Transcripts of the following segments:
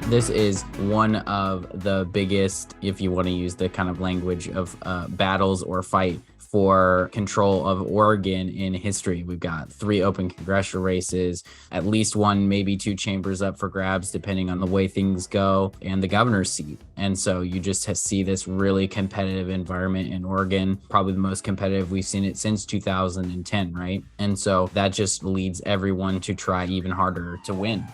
This is one of the biggest, if you want to use the kind of language of battles or fight for control of Oregon in history. We've got 3 open congressional races, at least 1, maybe 2 chambers up for grabs, depending on the way things go, and the governor's seat. And so you just see this really competitive environment in Oregon, probably the most competitive we've seen it since 2010, right? And so that just leads everyone to try even harder to win.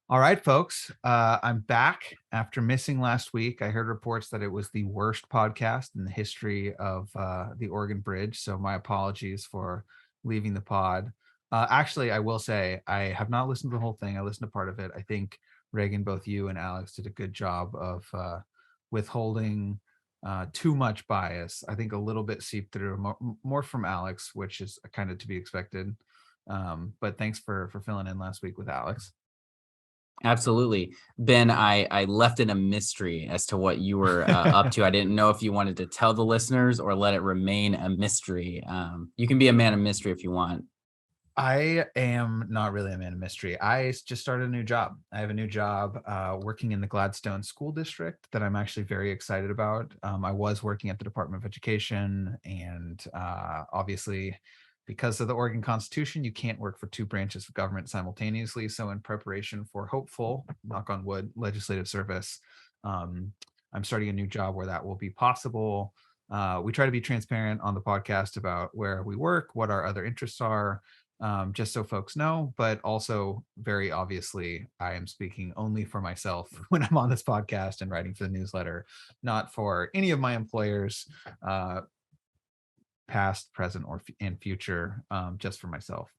All right, folks, I'm back after missing last week. I heard reports that it was the worst podcast in the history of the Oregon Bridge, so my apologies for leaving the pod. Actually, I will say I have not listened to the whole thing. I listened to part of it. I think Reagan, both you and Alex did a good job of withholding too much bias. I think a little bit seeped through, more from Alex, which is kind of to be expected. But thanks for filling in last week with Alex. Absolutely. Ben, I left it a mystery as to what you were up to. I didn't know if you wanted to tell the listeners or let it remain a mystery. You can be a man of mystery if you want. I am not really a man of mystery. I just started a new job. I have a new job working in the Gladstone School District that I'm actually very excited about. I was working at the Department of Education, and obviously, because of the Oregon Constitution, you can't work for 2 branches of government simultaneously. So in preparation for hopeful, knock on wood, legislative service, I'm starting a new job where that will be possible. We try to be transparent on the podcast about where we work, what our other interests are, just so folks know. But also, very obviously, I am speaking only for myself when I'm on this podcast and writing for the newsletter, not for any of my employers, past, present, or and future, just for myself.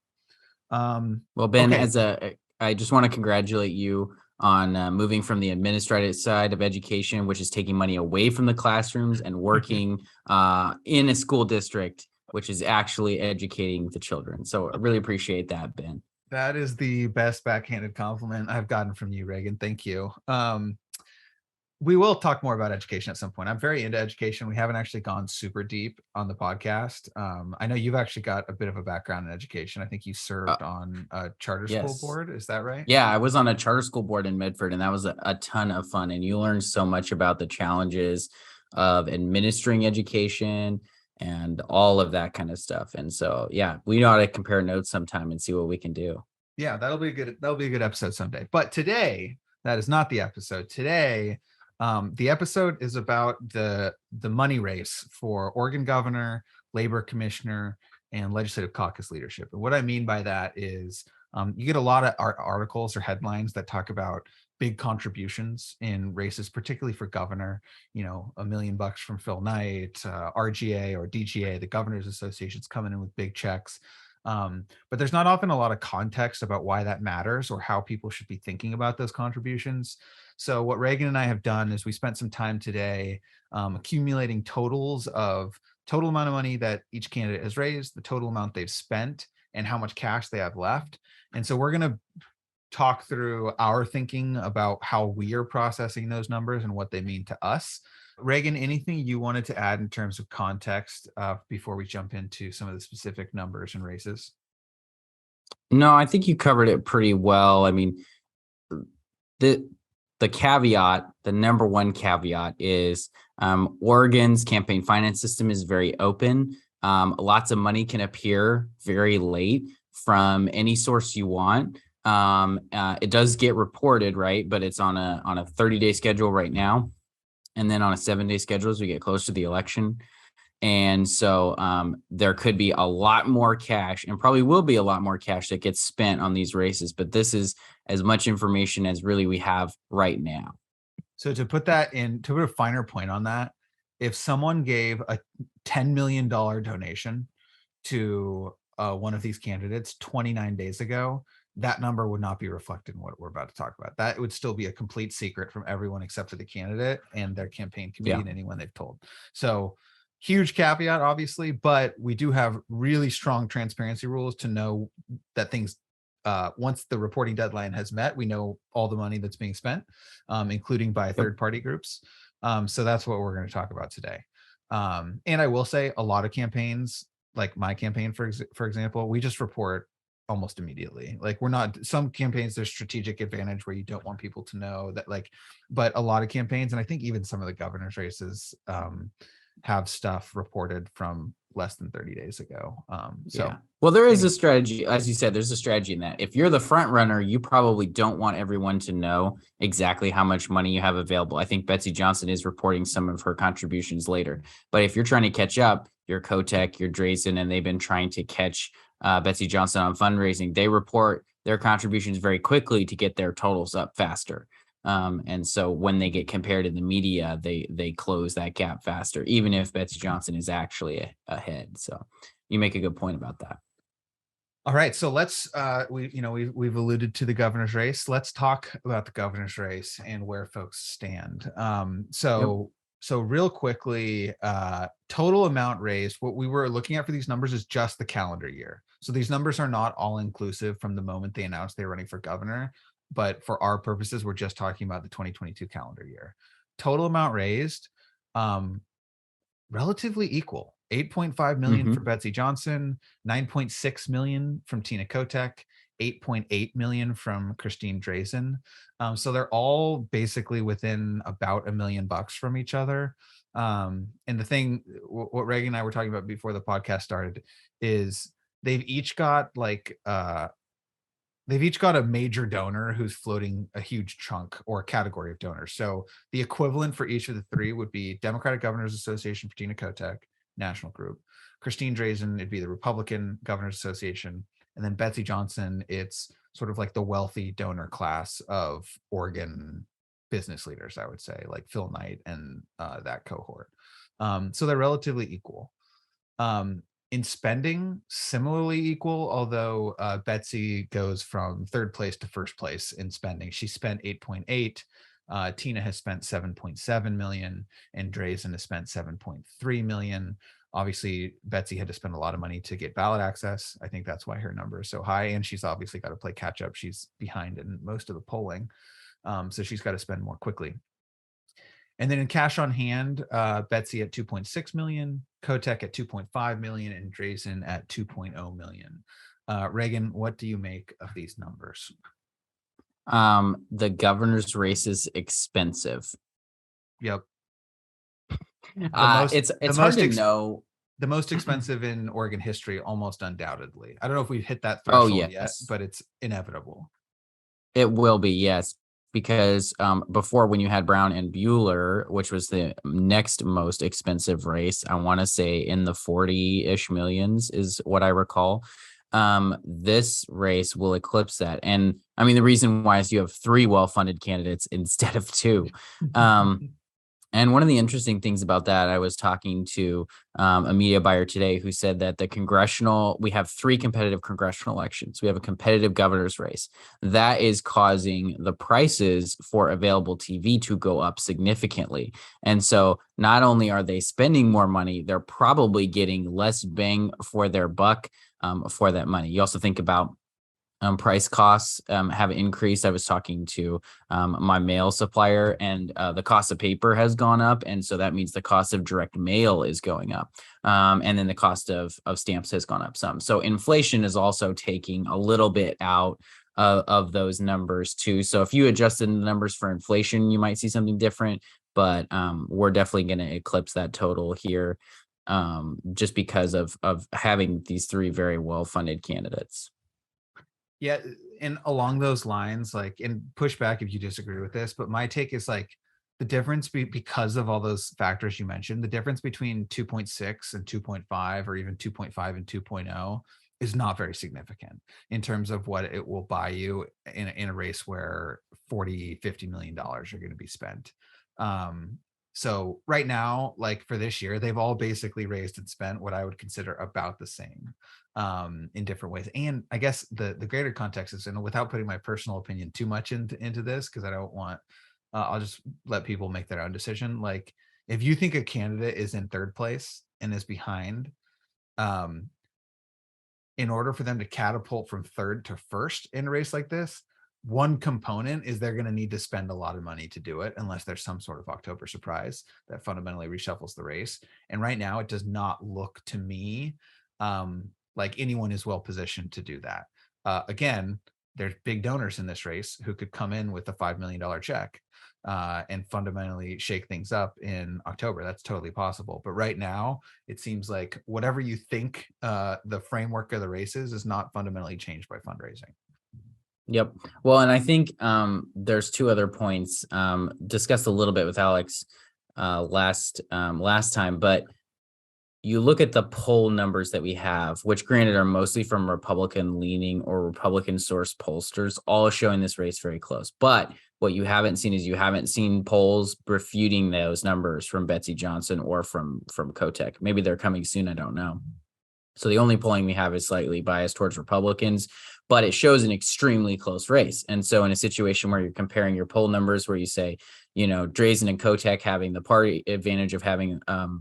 Well, Ben, okay. I just want to congratulate you on moving from the administrative side of education, which is taking money away from the classrooms, and working in a school district, which is actually educating the children. So I really appreciate that, Ben. That is the best backhanded compliment I've gotten from you, Reagan. Thank you. We will talk more about education at some point. I'm very into education. We haven't actually gone super deep on the podcast. I know you've actually got a bit of a background in education. I think you served on a charter school board. Is that right? Yeah, I was on a charter school board in Medford, and that was a ton of fun. And you learn so much about the challenges of administering education and all of that kind of stuff. And so, yeah, we ought to compare notes sometime and see what we can do. Yeah, that'll be good. That'll be a good episode someday. But today, that is not the episode. Today, the episode is about the money race for Oregon governor, labor commissioner, and legislative caucus leadership. And what I mean by that is you get a lot of articles or headlines that talk about big contributions in races, particularly for governor. You know, $1 million from Phil Knight, RGA or DGA, the Governors Association's coming in with big checks. But there's not often a lot of context about why that matters or how people should be thinking about those contributions. So what Reagan and I have done is we spent some time today accumulating totals of total amount of money that each candidate has raised, the total amount they've spent, and how much cash they have left. And so we're going to talk through our thinking about how we are processing those numbers and what they mean to us. Reagan, anything you wanted to add in terms of context before we jump into some of the specific numbers and races? No, I think you covered it pretty well. I mean, the caveat, the number one caveat is Oregon's campaign finance system is very open. Lots of money can appear very late from any source you want. It does get reported, right? But it's on a 30-day schedule right now. And then on a 7-day schedule as we get close to the election. And so there could be a lot more cash, and probably will be a lot more cash that gets spent on these races. But this is as much information as really we have right now. So to put a finer point on that, if someone gave a $10 million donation to one of these candidates 29 days ago, that number would not be reflected in what we're about to talk about. That would still be a complete secret from everyone except for the candidate and their campaign committee and anyone they've told. So huge caveat, obviously, but we do have really strong transparency rules to know that things, once the reporting deadline has met, we know all the money that's being spent, including by third-party groups. So that's what we're going to talk about today. And I will say a lot of campaigns like my campaign, for example, we just report almost immediately. Like we're not, some campaigns, there's strategic advantage where you don't want people to know that, like, but a lot of campaigns, and I think even some of the governor's races have stuff reported from less than 30 days ago. Well, there is a strategy, as you said, there's a strategy in that. If you're the front runner, you probably don't want everyone to know exactly how much money you have available. I think Betsy Johnson is reporting some of her contributions later, but if you're trying to catch up, your Kotek, your Drazan, and they've been trying to catch Betsy Johnson on fundraising, they report their contributions very quickly to get their totals up faster. And so when they get compared in the media, they close that gap faster, even if Betsy Johnson is actually ahead. So you make a good point about that. All right, so let's we've alluded to the governor's race. Let's talk about the governor's race and where folks stand. So real quickly, total amount raised. What we were looking at for these numbers is just the calendar year. So these numbers are not all inclusive from the moment they announced they were running for governor, but for our purposes, we're just talking about the 2022 calendar year. Total amount raised, relatively equal. 8.5 million for Betsy Johnson, 9.6 million from Tina Kotek, 8.8 million from Christine Drazan. So they're all basically within about $1 million from each other. And the thing, what Reagan and I were talking about before the podcast started, is they've each got a major donor who's floating a huge chunk or category of donors. So the equivalent for each of the three would be Democratic Governors Association for Tina Kotek, national group. Christine Drazan, it'd be the Republican Governors Association. And then Betsy Johnson, it's sort of like the wealthy donor class of Oregon business leaders, I would say, like Phil Knight and that cohort. So they're relatively equal. In spending, similarly equal, although Betsy goes from third place to first place in spending. She spent 8.8. Tina has spent 7.7 million, and Drazan has spent 7.3 million. Obviously, Betsy had to spend a lot of money to get ballot access. I think that's why her number is so high, and she's obviously got to play catch up. She's behind in most of the polling, so she's got to spend more quickly. And then in cash on hand, Betsy at 2.6 million, Kotek at 2.5 million, and Drazan at 2.0 million. Reagan, what do you make of these numbers? The governor's race is expensive. Yep. It's hard to know. The most expensive in Oregon history, almost undoubtedly. I don't know if we've hit that threshold yet, but it's inevitable. It will be, yes. Because before, when you had Brown and Bueller, which was the next most expensive race, I want to say in the 40-ish millions is what I recall. This race will eclipse that. And I mean, the reason why is you have 3 well-funded candidates instead of 2. And one of the interesting things about that, I was talking to a media buyer today who said that we have 3 competitive congressional elections. We have a competitive governor's race. That is causing the prices for available TV to go up significantly. And so not only are they spending more money, they're probably getting less bang for their buck for that money. You also think about price costs have increased. I was talking to my mail supplier, and the cost of paper has gone up. And so that means the cost of direct mail is going up. And then the cost of stamps has gone up some. So inflation is also taking a little bit out of those numbers too. So if you adjusted the numbers for inflation, you might see something different, but we're definitely going to eclipse that total here just because of having these 3 very well-funded candidates. Yeah, and along those lines, like, and push back if you disagree with this, but my take is like the difference because of all those factors you mentioned, the difference between 2.6 and 2.5 or even 2.5 and 2.0 is not very significant in terms of what it will buy you in a race where $40-50 million are going to be spent. So right now, like for this year, they've all basically raised and spent what I would consider about the same in different ways. And I guess the greater context is, and without putting my personal opinion too much into this, because I don't want, I'll just let people make their own decision. Like if you think a candidate is in third place and is behind, in order for them to catapult from third to first in a race like this, one component is they're going to need to spend a lot of money to do it, unless there's some sort of October surprise that fundamentally reshuffles the race. And right now, it does not look to me like anyone is well positioned to do that. Again, there's big donors in this race who could come in with a $5 million check and fundamentally shake things up in October. That's totally possible. But right now, it seems like whatever you think the framework of the race is not fundamentally changed by fundraising. Yep. Well, and I think there's two other points discussed a little bit with Alex last time, but you look at the poll numbers that we have, which granted are mostly from Republican leaning or Republican source pollsters, all showing this race very close. But what you haven't seen is you haven't seen polls refuting those numbers from Betsy Johnson or from Kotek. Maybe they're coming soon. I don't know. So the only polling we have is slightly biased towards Republicans, but it shows an extremely close race. And so in a situation where you're comparing your poll numbers, where you say, Drazan and Kotek having the party advantage of having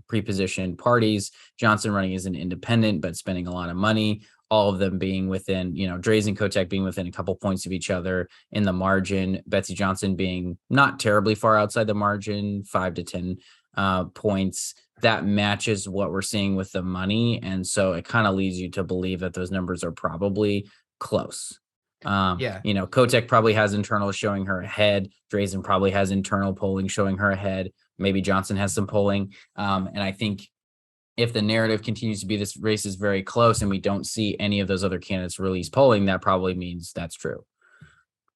pre-positioned parties, Johnson running as an independent, but spending a lot of money, all of them being within, Drazan and Kotek being within a couple points of each other in the margin, Betsy Johnson being not terribly far outside the margin, 5 to 10 points. That matches what we're seeing with the money. And so it kind of leads you to believe that those numbers are probably close. Kotek probably has internal showing her ahead. Drazan probably has internal polling showing her ahead. Maybe Johnson has some polling. And I think if the narrative continues to be this race is very close and we don't see any of those other candidates release polling, that probably means that's true.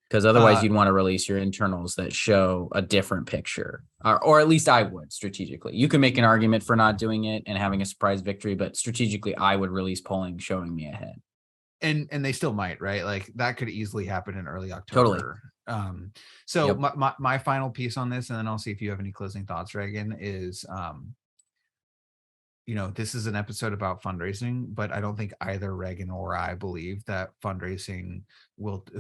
Because otherwise you'd want to release your internals that show a different picture, or at least I would strategically. You can make an argument for not doing it and having a surprise victory, but strategically I would release polling showing me ahead. And they still might, right? Like that could easily happen in early October. Totally. So yep. my final piece on this, and then I'll see if you have any closing thoughts, Reagan, is this is an episode about fundraising, but I don't think either Reagan or I believe that fundraising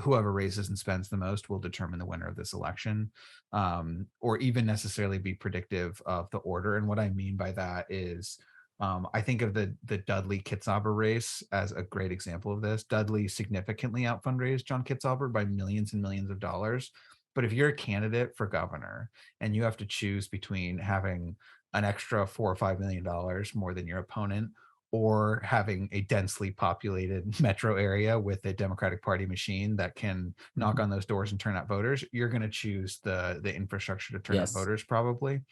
whoever raises and spends the most will determine the winner of this election, or even necessarily be predictive of the order. And what I mean by that is, I think of the Dudley Kitzhaber race as a great example of this. Dudley significantly out fundraised John Kitzhaber by millions and millions of dollars. But if you're a candidate for governor and you have to choose between having an extra $4 or $5 million more than your opponent, or having a densely populated metro area with a Democratic Party machine that can knock on those doors and turn out voters, you're going to choose the infrastructure to turn out voters probably.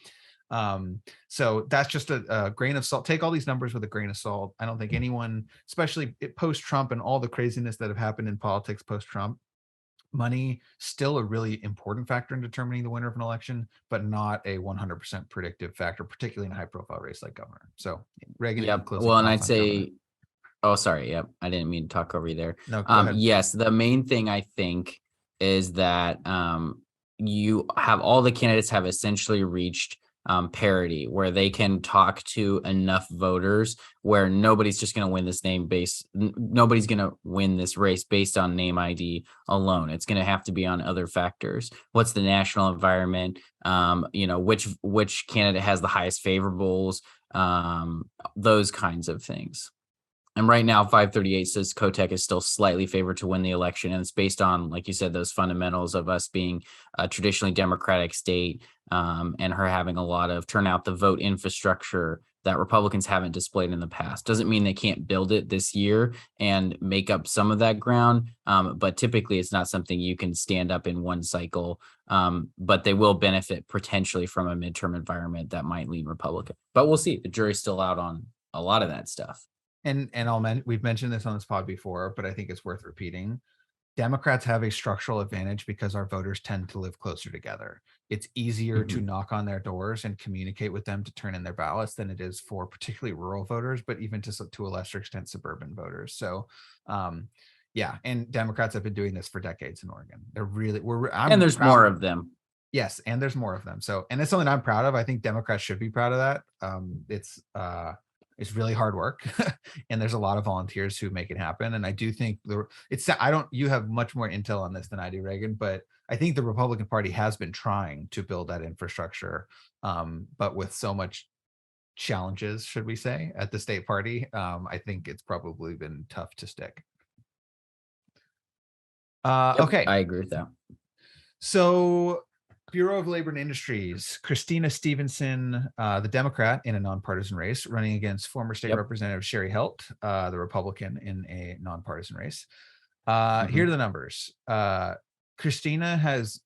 So that's just a grain of salt. Take all these numbers with a grain of salt. I don't think anyone, especially post-Trump and all the craziness that have happened in politics post-Trump, money still a really important factor in determining the winner of an election, but not a 100% predictive factor, particularly in a high-profile race like governor. So, Reagan, well, and I'd say, oh, sorry, I didn't mean to talk over you there. No, go ahead. Yes, the main thing I think is that you have all the candidates have essentially reached parity, where they can talk to enough voters where nobody's just going to win nobody's going to win this race based on name ID alone. It's going to have to be on other factors. What's the national environment? Which candidate has the highest favorables? Those kinds of things. And right now, 538 says Kotek is still slightly favored to win the election. And it's based on, like you said, those fundamentals of us being a traditionally Democratic state, and her having a lot of turnout the vote infrastructure that Republicans haven't displayed in the past. Doesn't mean they can't build it this year and make up some of that ground. But typically it's not something you can stand up in one cycle. But they will benefit potentially from a midterm environment that might lean Republican. But we'll see. The jury's still out on a lot of that stuff. And we've mentioned this on this pod before, but I think it's worth repeating. Democrats have a structural advantage because our voters tend to live closer together. It's easier to knock on their doors and communicate with them to turn in their ballots than it is for particularly rural voters, but even to a lesser extent, suburban voters. So, and Democrats have been doing this for decades in Oregon. And there's more of them. Yes, and there's more of them. So, and it's something I'm proud of. I think Democrats should be proud of that. It's really hard work and there's a lot of volunteers who make it happen. And I do think you have much more intel on this than I do, Reagan, but I think the Republican Party has been trying to build that infrastructure, but with so much challenges, should we say, at the state party, I think it's probably been tough to stick. Okay. I agree with that. So Bureau of Labor and Industries, Christina Stevenson, the Democrat in a nonpartisan race, running against former state Yep. representative Sherry Helt, the Republican in a nonpartisan race. Mhm. Here are the numbers. Christina has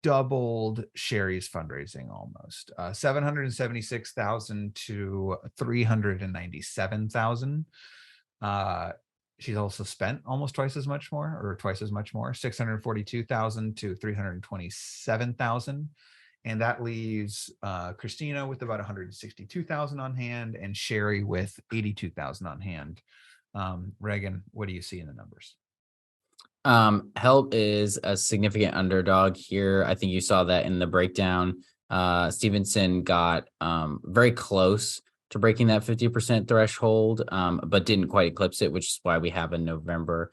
doubled Sherry's fundraising almost, 776,000 to 397,000. She's also spent almost twice as much more, 642,000 to 327,000. And that leaves Christina with about 162,000 on hand and Sherry with 82,000 on hand. Reagan, what do you see in the numbers? Helt is a significant underdog here. I think you saw that in the breakdown. Stevenson got very close to breaking that 50% threshold, but didn't quite eclipse it, which is why we have a November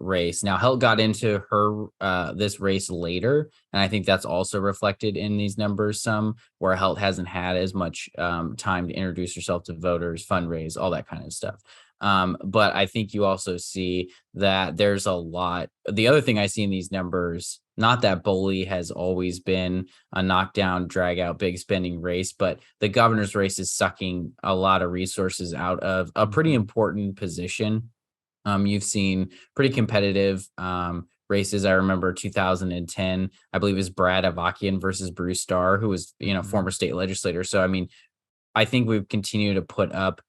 race. Now, Helt got into her this race later, and I think that's also reflected in these numbers some, where Helt hasn't had as much time to introduce herself to voters, fundraise, all that kind of stuff. But I think you also see that there's a lot. The other thing I see in these numbers, not that BOLI has always been a knockdown, drag out, big spending race, but the governor's race is sucking a lot of resources out of a pretty important position. You've seen pretty competitive races. I remember 2010, I believe, is Brad Avakian versus Bruce Starr, who was, former state legislator. So, I mean, I think we've continued to put up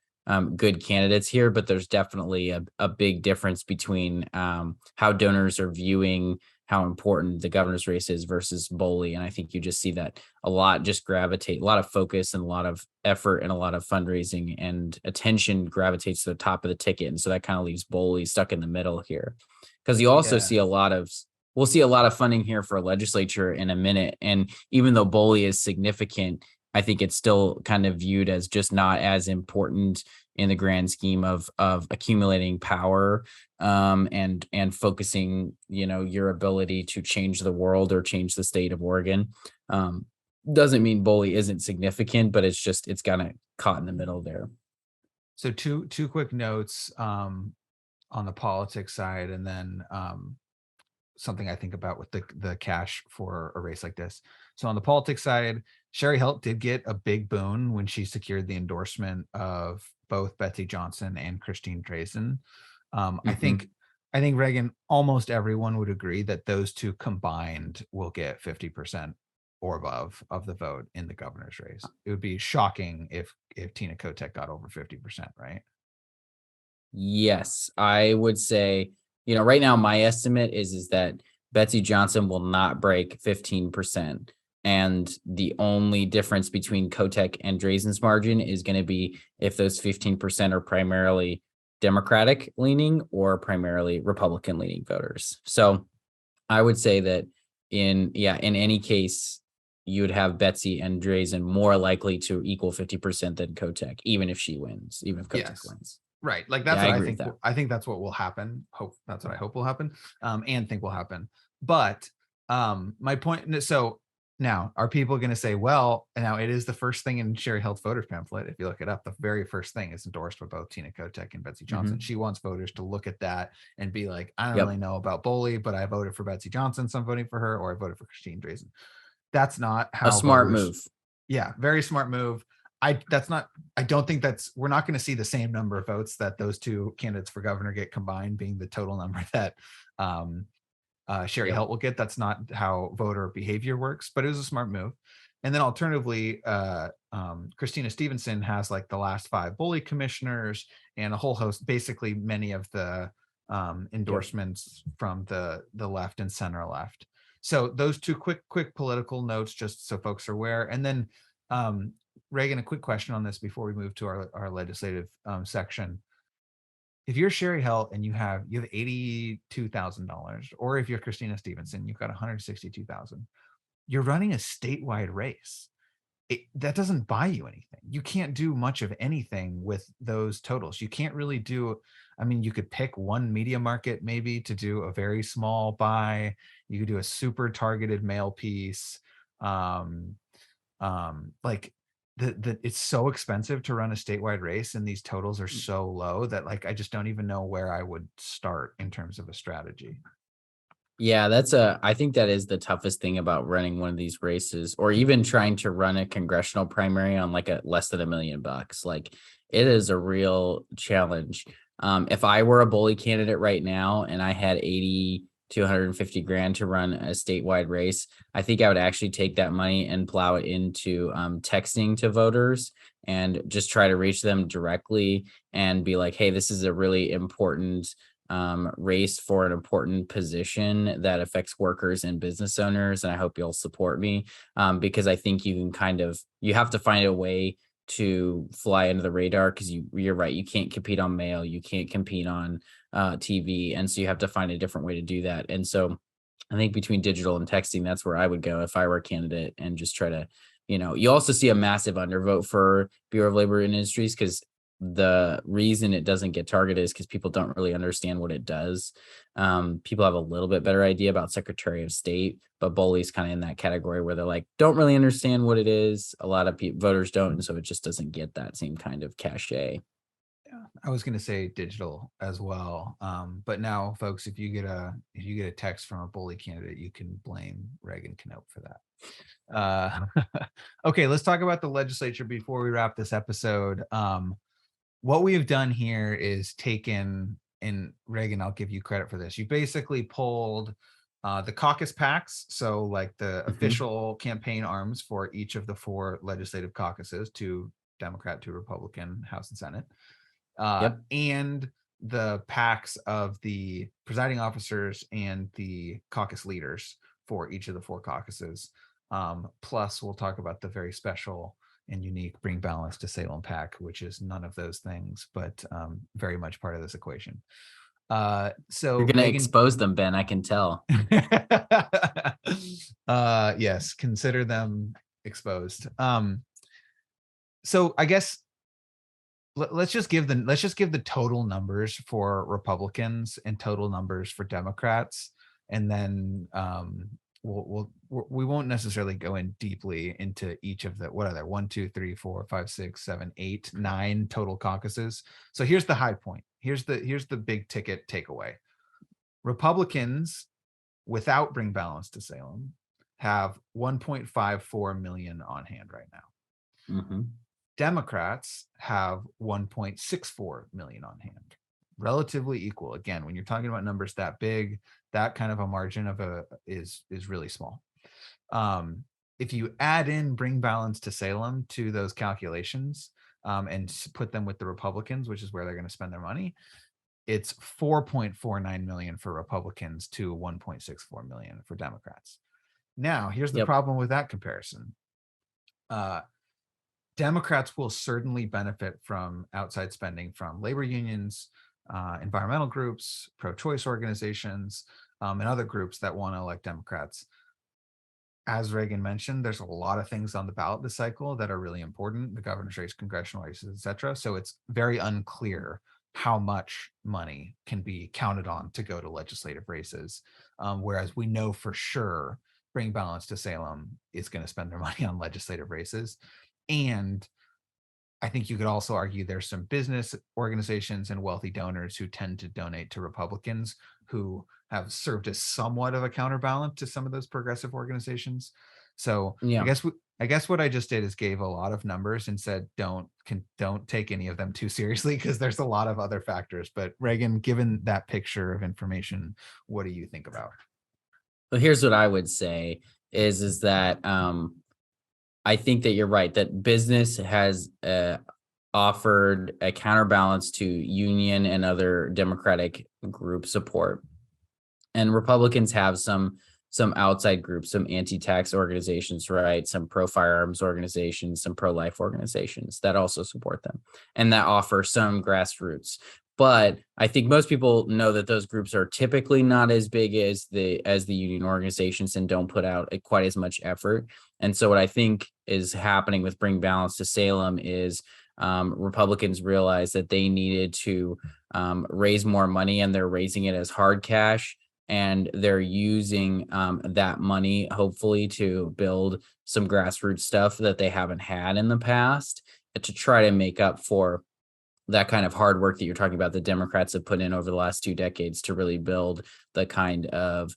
good candidates here, but there's definitely a big difference between how donors are viewing how important the governor's race is versus BOLI. And I think you just see that a lot just gravitate, a lot of focus and a lot of effort and a lot of fundraising and attention gravitates to the top of the ticket. And so that kind of leaves BOLI stuck in the middle here. Because you also see we'll see a lot of funding here for a legislature in a minute. And even though BOLI is significant, I think it's still kind of viewed as just not as important in the grand scheme of accumulating power and focusing, your ability to change the world or change the state of Oregon. Doesn't mean BOLI isn't significant, but it's kind of caught in the middle there. So two quick notes on the politics side, and then something I think about with the cash for a race like this. So on the politics side, Sherry Helt did get a big boon when she secured the endorsement of both Betsy Johnson and Christine Drazan. I think Reagan, almost everyone would agree that those two combined will get 50% or above of the vote in the governor's race. It would be shocking if Tina Kotek got over 50%, right? Yes, I would say, right now my estimate is that Betsy Johnson will not break 15%. And the only difference between Kotek and Drazan's margin is going to be if those 15% are primarily Democratic leaning or primarily Republican leaning voters. So I would say that in any case, you would have Betsy and Drazan more likely to equal 50% than Kotek, even if she wins, even if Kotek wins. Right. Like that's what I think. I think that's what will happen. That's what I hope will happen. And think will happen. But my point. So now, are people going to say, well, now it is the first thing in Sherry Helt's voters pamphlet. If you look it up, the very first thing is endorsed by both Tina Kotek and Betsy Johnson. She wants voters to look at that and be like, I don't really know about BOLI, but I voted for Betsy Johnson, so I'm voting for her, or I voted for Christine Drazan. That's not how a smart move. Yeah, very smart move. I don't think we're not going to see the same number of votes that those two candidates for governor get combined being the total number that Sherry Helt will get. That's not how voter behavior works, but it was a smart move. And then alternatively, Christina Stevenson has like the last 5 BOLI commissioners and a whole host, basically many of the endorsements from the left and center left. So those two quick political notes, just so folks are aware. And then Reagan, a quick question on this before we move to our legislative section. If you're Sherry Helt and you have $82,000, or if you're Christina Stevenson, you've got $162,000, you're running a statewide race. That doesn't buy you anything. You can't do much of anything with those totals. You can't really do, you could pick one media market maybe to do a very small buy. You could do a super targeted mail piece. It's so expensive to run a statewide race, and these totals are so low that I just don't even know where I would start in terms of a strategy. Yeah, I think that is the toughest thing about running one of these races, or even trying to run a congressional primary on like a less than $1 million. Like, it is a real challenge. If I were a BOLI candidate right now and I had 80 to 150 grand to run a statewide race, I think I would actually take that money and plow it into texting to voters and just try to reach them directly and be like, hey, this is a really important race for an important position that affects workers and business owners, and I hope you'll support me, because I think you have to find a way to fly under the radar, because you're right, you can't compete on mail, you can't compete on TV, and so you have to find a different way to do that. And so I think between digital and texting, that's where I would go if I were a candidate, and just try to, you also see a massive undervote for Bureau of Labor and Industries, because the reason it doesn't get targeted is because people don't really understand what it does. People have a little bit better idea about Secretary of State, but BOLI's kind of in that category where they're like, don't really understand what it is. A lot of voters don't, and so it just doesn't get that same kind of cachet. Yeah, I was going to say digital as well. But now, folks, if you get a text from a BOLI candidate, you can blame Reagan Knope for that. Okay, let's talk about the legislature before we wrap this episode. What we have done here is taken, and Reagan, I'll give you credit for this. You basically pulled the caucus packs, so like the official campaign arms for each of the 4 legislative caucuses, 2 Democrat, 2 Republican, House and Senate, and the packs of the presiding officers and the caucus leaders for each of the 4 caucuses. Plus, we'll talk about the very special and unique Bring Balance to Salem pack, which is none of those things, but very much part of this equation. So you're going to expose them, Ben, I can tell. Yes, consider them exposed. So I guess let's just give the total numbers for Republicans and total numbers for Democrats, and then we won't necessarily go in deeply into each of the, what are there, 1, 2, 3, 4, 5, 6, 7, 8, 9 total caucuses. So here's the high point. Here's the big ticket takeaway. Republicans, without Bring Balance to Salem, have 1.54 million on hand right now. Democrats have 1.64 million on hand. Relatively equal. Again, when you're talking about numbers that big, that kind of a margin of is really small. If you add in Bring Balance to Salem to those calculations, and put them with the Republicans, which is where they're going to spend their money, it's 4.49 million for Republicans to 1.64 million for Democrats. Now, here's the problem with that comparison. Democrats will certainly benefit from outside spending from labor unions, environmental groups, pro-choice organizations, and other groups that want to elect Democrats. As Reagan mentioned, there's a lot of things on the ballot this cycle that are really important: the governor's race, congressional races, etc. So it's very unclear how much money can be counted on to go to legislative races. Whereas we know for sure Bring Balance to Salem is going to spend their money on legislative races. And I think you could also argue there's some business organizations and wealthy donors who tend to donate to Republicans who have served as somewhat of a counterbalance to some of those progressive organizations. So I guess what I just did is gave a lot of numbers and said, don't take any of them too seriously, because there's a lot of other factors. But Reagan, given that picture of information, what do you think about? Well, here's what I would say is that I think that you're right, that business has offered a counterbalance to union and other Democratic group support. And Republicans have some outside groups, some anti-tax organizations, right? Some pro-firearms organizations, some pro-life organizations that also support them and that offer some grassroots. But I think most people know that those groups are typically not as big as the union organizations and don't put out quite as much effort. And so what I think is happening with Bring Balance to Salem is Republicans realized that they needed to raise more money, and they're raising it as hard cash. And they're using that money, hopefully, to build some grassroots stuff that they haven't had in the past, to try to make up for that kind of hard work that you're talking about the Democrats have put in over the last 2 decades to really build the kind of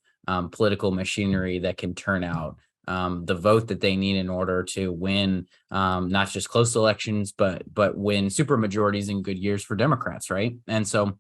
political machinery that can turn out the vote that they need in order to win not just close elections, but win supermajorities in good years for Democrats, right? And so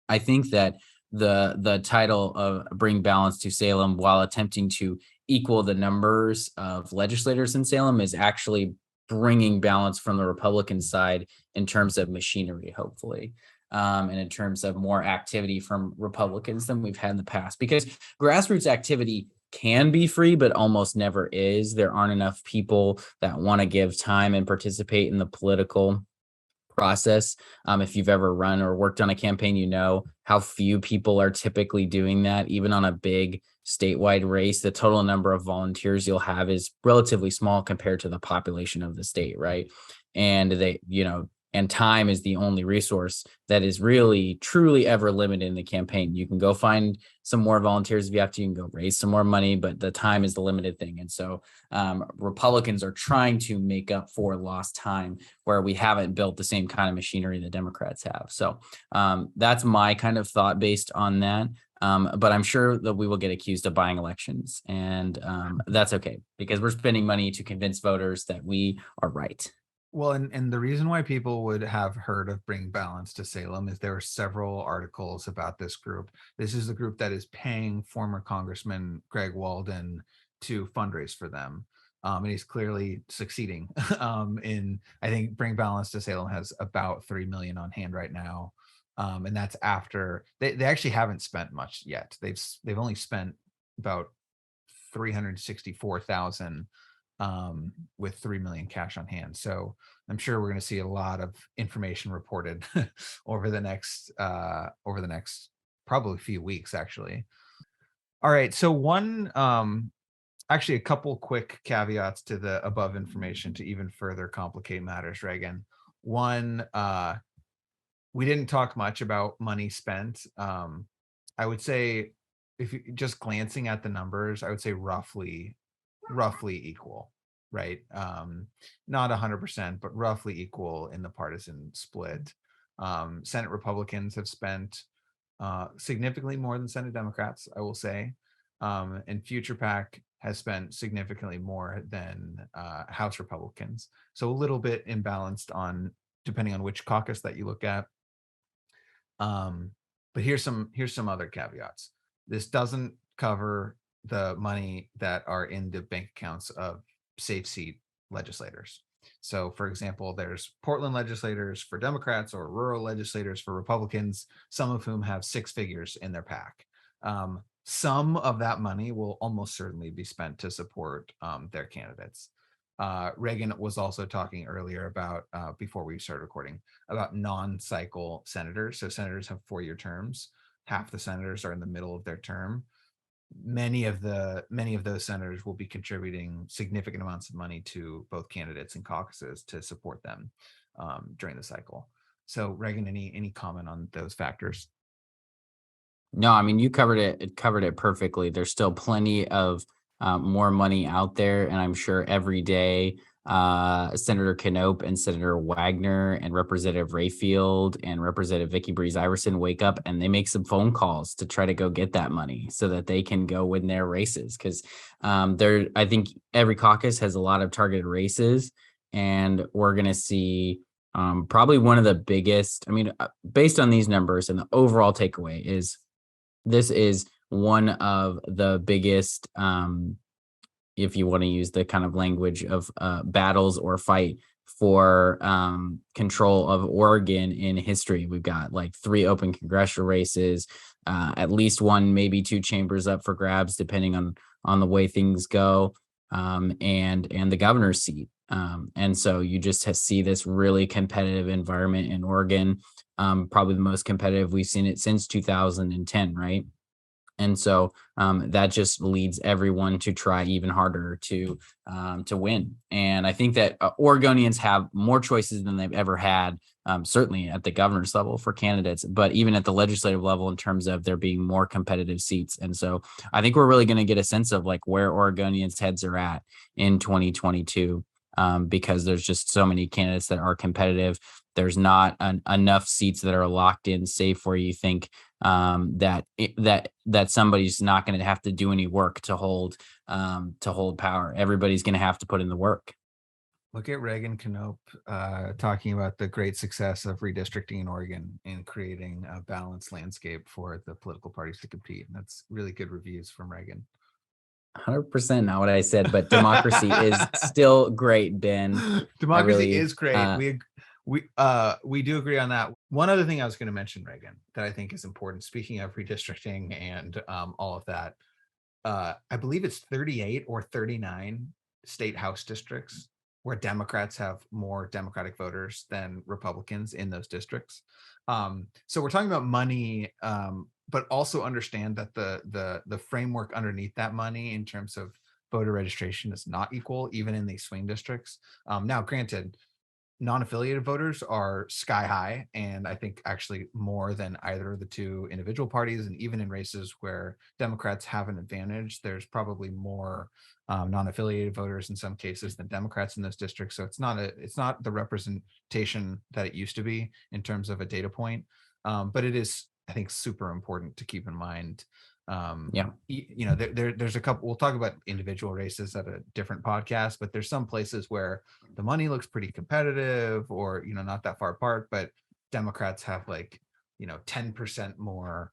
I think that the title of Bring Balance to Salem, while attempting to equal the numbers of legislators in Salem, is actually bringing balance from the Republican side in terms of machinery, hopefully. And in terms of more activity from Republicans than we've had in the past, because grassroots activity can be free, but almost never is. There aren't enough people that want to give time and participate in the political process. If you've ever run or worked on a campaign, you know how few people are typically doing that. Even on a big statewide race, the total number of volunteers you'll have is relatively small compared to the population of the state, right? And and time is the only resource that is really truly ever limited in the campaign. You can go find some more volunteers if you have to, you can go raise some more money, but the time is the limited thing. And so Republicans are trying to make up for lost time where we haven't built the same kind of machinery that Democrats have. So that's my kind of thought based on that. But I'm sure that we will get accused of buying elections, and that's okay, because we're spending money to convince voters that we are right. Well, and the reason why people would have heard of Bring Balance to Salem is there are several articles about this group. This is the group that is paying former Congressman Greg Walden to fundraise for them. And he's clearly succeeding. I think Bring Balance to Salem has about 3 million on hand right now. And that's after they actually haven't spent much yet. They've only spent about 364,000 with 3 million cash on hand. So I'm sure we're going to see a lot of information reported over the next probably few weeks, actually. All right. So actually a couple quick caveats to the above information to even further complicate matters, Reagan. One, we didn't talk much about money spent. I would say, if you just glancing at the numbers, I would say roughly equal, right? Not 100%, but roughly equal in the partisan split. Senate Republicans have spent significantly more than Senate Democrats, I will say. And Future PAC has spent significantly more than House Republicans. So a little bit imbalanced depending on which caucus that you look at. But here's some other caveats. This doesn't cover the money that are in the bank accounts of safe seat legislators. So, for example, there's Portland legislators for Democrats or rural legislators for Republicans, some of whom have 6 figures in their PAC. Some of that money will almost certainly be spent to support their candidates. Reagan was also talking earlier about, before we started recording, about non-cycle senators. So senators have 4-year terms. Half the senators are in the middle of their term. Many of those senators will be contributing significant amounts of money to both candidates and caucuses to support them during the cycle. So, Reagan, any comment on those factors? No, I mean, you covered it. It covered it perfectly. There's still plenty of more money out there, and I'm sure every day Senator Knopp and Senator Wagner and Representative Rayfield and Representative Vicky Breeze Iverson wake up and they make some phone calls to try to go get that money so that they can go win their races. Because I think every caucus has a lot of targeted races, and we're going to see probably one of the biggest. I mean, based on these numbers, and the overall takeaway is this is one of the biggest, if you want to use the kind of language of battles or fight for control of Oregon in history. We've got like 3 open congressional races, at least 1, maybe 2 chambers up for grabs, depending on the way things go, and the governor's seat. And so you just see this really competitive environment in Oregon, probably the most competitive we've seen it since 2010, right? And so that just leads everyone to try even harder to win. And I think that Oregonians have more choices than they've ever had, certainly at the governor's level for candidates, but even at the legislative level in terms of there being more competitive seats. And so I think we're really going to get a sense of like where Oregonians' heads are at in 2022. because there's just so many candidates that are competitive. There's not enough seats that are locked in safe where you think that somebody's not going to have to do any work to hold power. Everybody's going to have to put in the work. Look at Reagan Knopp talking about the great success of redistricting in Oregon and creating a balanced landscape for the political parties to compete. And that's really good reviews from Reagan. 100% not what I said, but democracy is still great, Ben. Democracy is great. We do agree on that. One other thing I was going to mention, Reagan, that I think is important, speaking of redistricting and all of that, I believe it's 38 or 39 state house districts where Democrats have more Democratic voters than Republicans in those districts. So we're talking about money, but also understand that the framework underneath that money in terms of voter registration is not equal, even in these swing districts. Now, granted, non-affiliated voters are sky high, and I think actually more than either of the two individual parties. And even in races where Democrats have an advantage, there's probably more non-affiliated voters in some cases than Democrats in those districts. So it's not the representation that it used to be in terms of a data point, but it is, I think, super important to keep in mind. There's a couple, we'll talk about individual races at a different podcast, but there's some places where the money looks pretty competitive or not that far apart, but Democrats have 10% more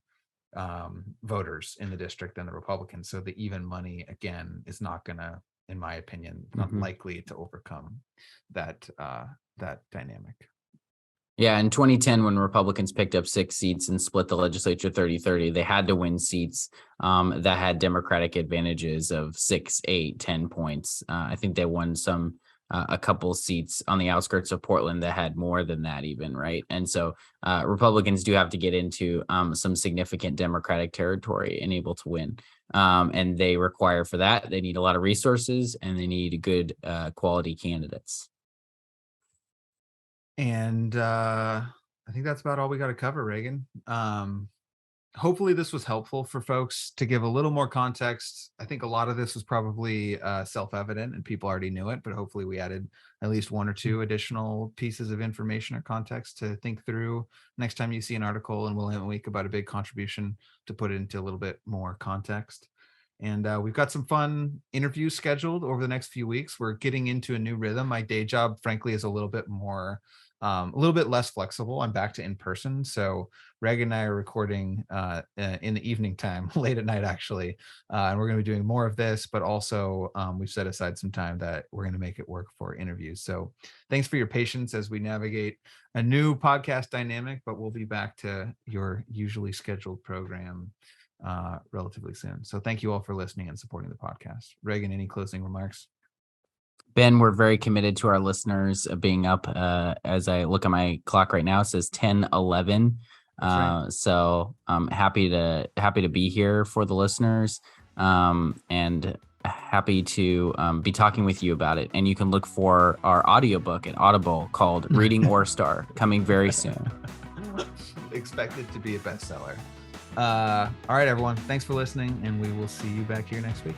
voters in the district than the Republicans. So the even money, again, is not gonna, in my opinion, not likely to overcome that dynamic. Yeah, in 2010, when Republicans picked up 6 seats and split the legislature 30-30, they had to win seats that had Democratic advantages of 6, 8, 10 points. I think they won a couple seats on the outskirts of Portland that had more than that even, right? And so Republicans do have to get into some significant Democratic territory and able to win. And they require for that, they need a lot of resources and they need good quality candidates. And I think that's about all we got to cover, Reagan. Hopefully this was helpful for folks to give a little more context. I think a lot of this was probably self-evident and people already knew it, but hopefully we added at least 1 or 2 additional pieces of information or context to think through next time you see an article in Willamette Week about a big contribution, to put it into a little bit more context. And we've got some fun interviews scheduled over the next few weeks. We're getting into a new rhythm. My day job, frankly, is a little bit less flexible. I'm back to in person. So Reagan and I are recording in the evening time, late at night, actually. And we're going to be doing more of this, but also we've set aside some time that we're going to make it work for interviews. So thanks for your patience as we navigate a new podcast dynamic, but we'll be back to your usually scheduled program relatively soon. So thank you all for listening and supporting the podcast. Reagan, any closing remarks? Ben, we're very committed to our listeners being up. As I look at my clock right now, it says 10:11. Right. So I'm happy to be here for the listeners, and happy to be talking with you about it. And you can look for our audiobook at Audible called Reading Or Star, coming very soon. Expected to be a bestseller. All right, everyone. Thanks for listening, and we will see you back here next week.